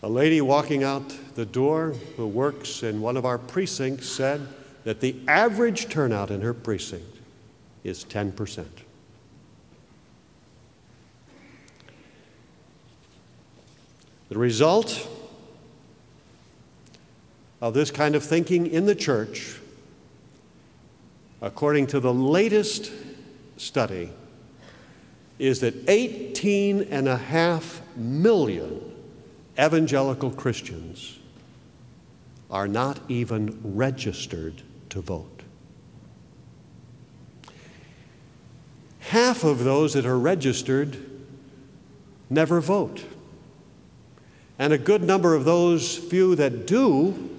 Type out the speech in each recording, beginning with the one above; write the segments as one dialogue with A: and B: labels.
A: A lady walking out the door who works in one of our precincts said that the average turnout in her precinct is 10%. The result of this kind of thinking in the church, according to the latest study, is that 18.5 million evangelical Christians are not even registered to vote. Half of those that are registered never vote. And a good number of those few that do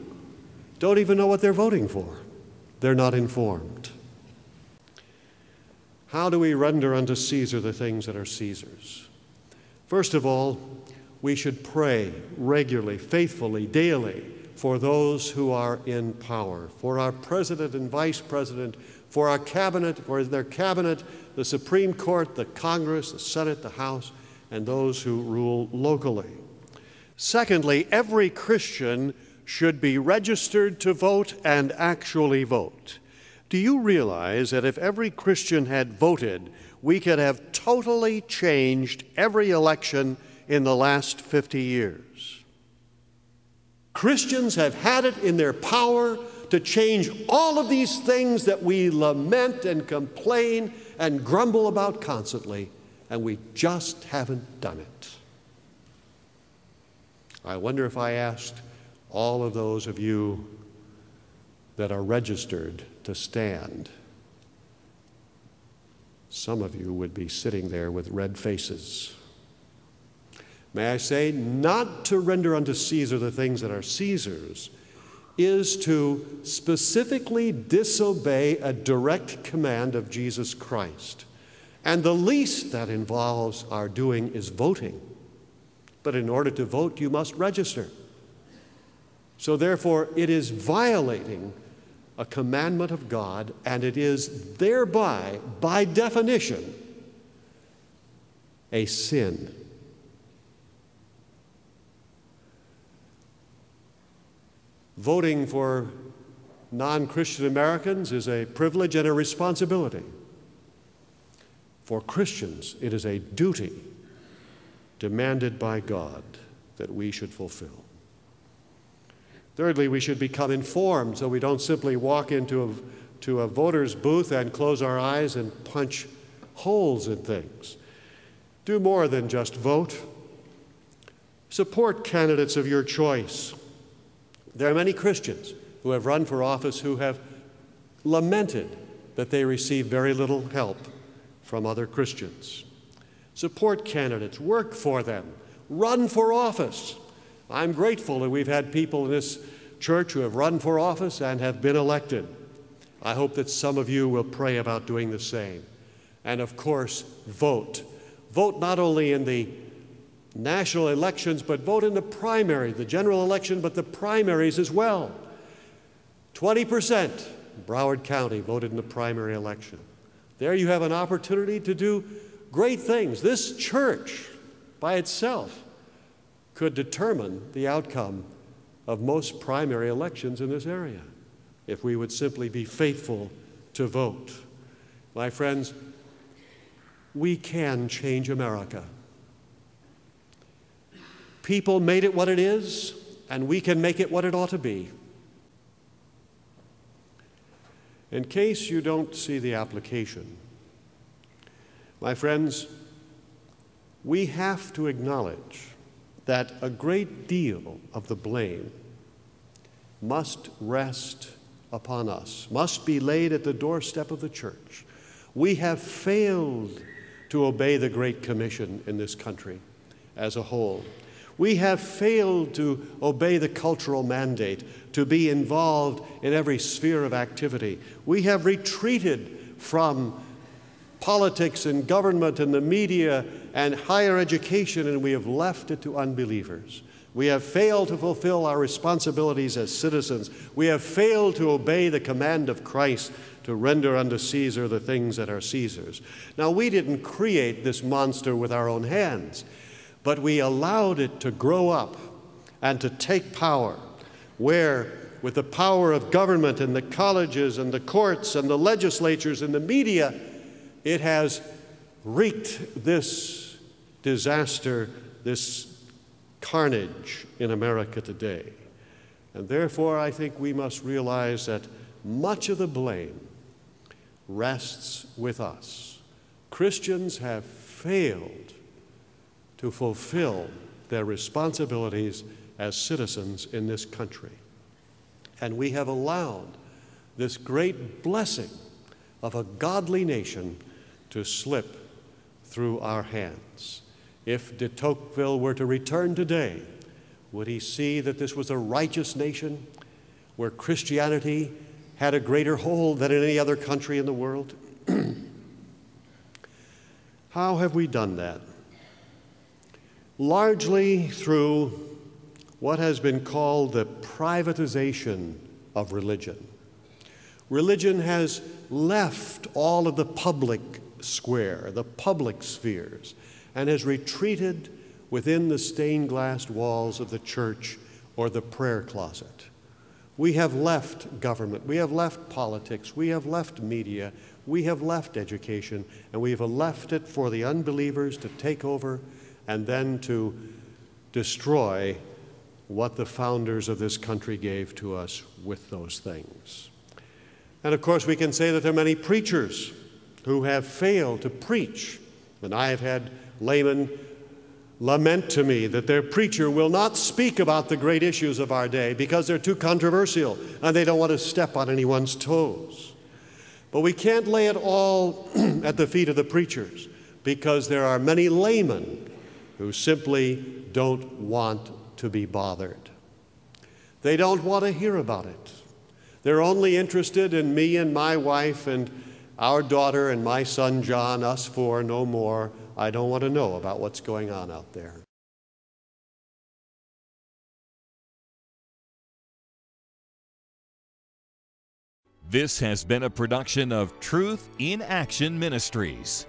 A: don't even know what they're voting for. They're not informed. How do we render unto Caesar the things that are Caesar's? First of all, we should pray regularly, faithfully, daily for those who are in power, for our president and vice president, for our cabinet, for their cabinet, the Supreme Court, the Congress, the Senate, the House, and those who rule locally. Secondly, every Christian should be registered to vote and actually vote. Do you realize that if every Christian had voted, we could have totally changed every election in the last 50 years? Christians have had it in their power to change all of these things that we lament and complain and grumble about constantly, and we just haven't done it. I wonder if I asked all of those of you that are registered to stand, some of you would be sitting there with red faces. May I say, not to render unto Caesar the things that are Caesar's is to specifically disobey a direct command of Jesus Christ. And the least that involves our doing is voting. But in order to vote, you must register. So therefore, it is violating a commandment of God, and it is thereby, by definition, a sin. Voting for non-Christian Americans is a privilege and a responsibility. For Christians, it is a duty demanded by God that we should fulfill. Thirdly, we should become informed so we don't simply walk into a voter's booth and close our eyes and punch holes in things. Do more than just vote. Support candidates of your choice. There are many Christians who have run for office who have lamented that they receive very little help from other Christians. Support candidates, work for them, run for office. I'm grateful that we've had people in this church who have run for office and have been elected. I hope that some of you will pray about doing the same. And of course, vote. Vote not only in the national elections, but vote in the primary, the general election, but the primaries as well. 20% Broward County voted in the primary election. There you have an opportunity to do great things. This church by itself could determine the outcome of most primary elections in this area if we would simply be faithful to vote. My friends, we can change America. People made it what it is, and we can make it what it ought to be. In case you don't see the application, my friends, we have to acknowledge that a great deal of the blame must rest upon us, must be laid at the doorstep of the church. We have failed to obey the Great Commission in this country as a whole. We have failed to obey the cultural mandate to be involved in every sphere of activity. We have retreated from politics and government and the media and higher education, and we have left it to unbelievers. We have failed to fulfill our responsibilities as citizens. We have failed to obey the command of Christ to render unto Caesar the things that are Caesar's. Now, we didn't create this monster with our own hands, but we allowed it to grow up and to take power, where with the power of government and the colleges and the courts and the legislatures and the media, it has wreaked this disaster, this carnage in America today. And therefore, I think we must realize that much of the blame rests with us. Christians have failed to fulfill their responsibilities as citizens in this country. And we have allowed this great blessing of a godly nation to slip through our hands. If de Tocqueville were to return today, would he see that this was a righteous nation where Christianity had a greater hold than in any other country in the world? How have we done that? Largely through what has been called the privatization of religion. Religion has left all of the public square, the public spheres, and has retreated within the stained glass walls of the church or the prayer closet. We have left government, we have left politics, we have left media, we have left education, and we have left it for the unbelievers to take over and then to destroy what the founders of this country gave to us with those things. And of course, we can say that there are many preachers who have failed to preach. And I have had laymen lament to me that their preacher will not speak about the great issues of our day because they're too controversial and they don't want to step on anyone's toes. But we can't lay it all at the feet of the preachers because there are many laymen who simply don't want to be bothered. They don't want to hear about it. They're only interested in me and my wife and our daughter and my son John, us four, no more. I don't want to know about what's going on out there.
B: This has been a production of Truth in Action Ministries.